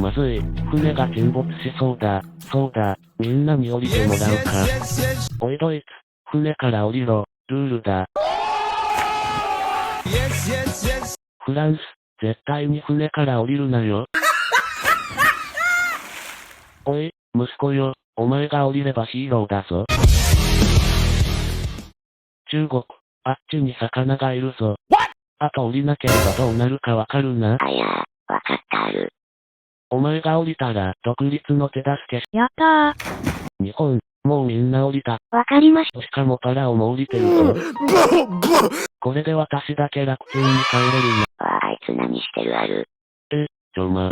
まずい。船が沈没しそうだ。そうだ。みんなに降りてもらうか。おいドイツ。船から降りろ。ルールだ。フランス。絶対に船から降りるなよ。おい、息子よ。お前が降りればヒーローだぞ。中国。あっちに魚がいるぞ。あと降りなければどうなるかわかるな。あいや、わかったある。お前が降りたら独立の手助け。やったー。日本、もうみんな降りた。わかりまししかもパラオも降りてるぞ。これで私だけ楽天に帰れるな。た。あいつ何してるある。ちょま。